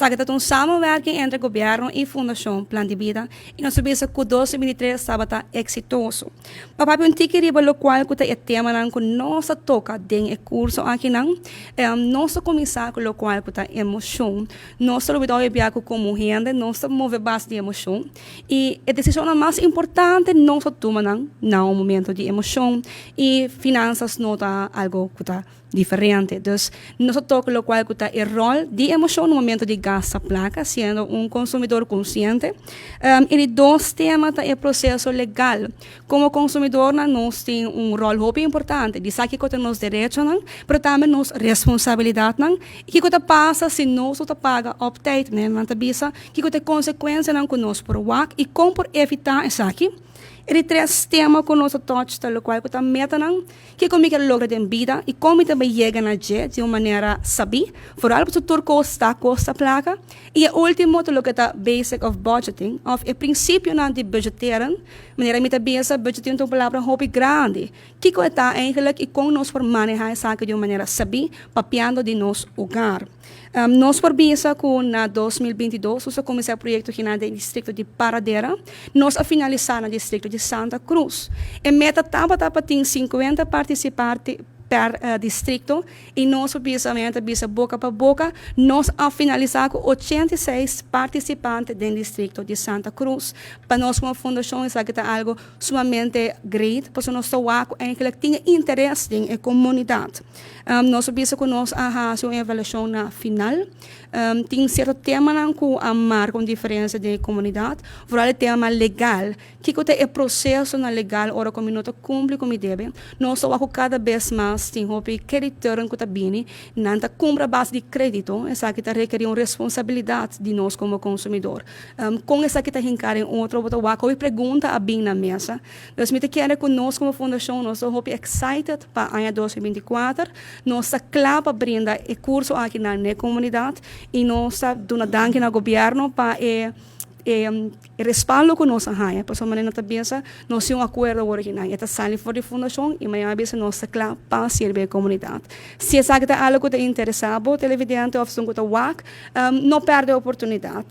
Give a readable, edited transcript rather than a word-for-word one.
Sabe, dat een samenwerking entre governo e Fundação Plan de Vida e nós sabemos que 2023 estava exitoso. Papai um tique riba lo qual que é tema nan que nossa toca den curso aqui nan nossa começar com lo qual que emoção nossa lo vidao bia como gente nossa move base de emoção e a decisão mais importante nossa toma nan na um momento de emoção e finanças nota algo que diferente. Então, nós toca lo qual que é o rol de emoção no momento de gasta placa, sendo consumidor consciente. E dois temas é o processo legal. Como consumidor, nós temos rol muito importante de saber que temos direitos, mas também nos responsabilidade e que passa se nós paga update, né? Mantabisa que tem consequências que nós por WAC e como por evitar isso aqui. E três temas que nós touch, tal qual que meta que como que logra de vida e como também chega na jet de uma maneira sabi, por algo que tu costa placa e o último tal que basic of budgeting, of o princípio de budgetear, maneira mita besa budgeting uma palavra hobby grande, que está eigenlijk e como nós por manejar essa de uma maneira sabi, papiando de nosso hogar. Nós por bisa com na 2022 nós começar o projeto aqui no distrito de Paradera, nós a finalizar no distrito de Santa Cruz. E meta tava tem 50 participantes per distrito e nós bisa boca para boca, nós a finalizar com 86 participantes do distrito de Santa Cruz. Para nós como fundação isso é algo sumamente great, porque nós eigenlijk tem interesse na comunidade. Nós bisa com nós a fazer uma avaliação na final. Tem certo tema que amar com diferença de comunidade, por o tema legal, que é o processo na legal, ora como nós cumpre como deve, nós só cada vez mais tem hopi creditor que bini, nanta compra base de crédito, essa que requer uma responsabilidade de nós como consumidor. Com essa que encara outro bota wako e pergunta a bem na mesa. Nós me quer que nós como fundação nós hopi excited para ano 2024, nós clapa brinda e curso aqui na comunidade e nós dona danke na governo para respaldo que nós temos, por isso nós pensa nós temos acordo original, esta sale for de fundação e mais vezes nós claro para servir a comunidade. Se é algo que te interessado, televidente ou que WAC, não perde a oportunidade.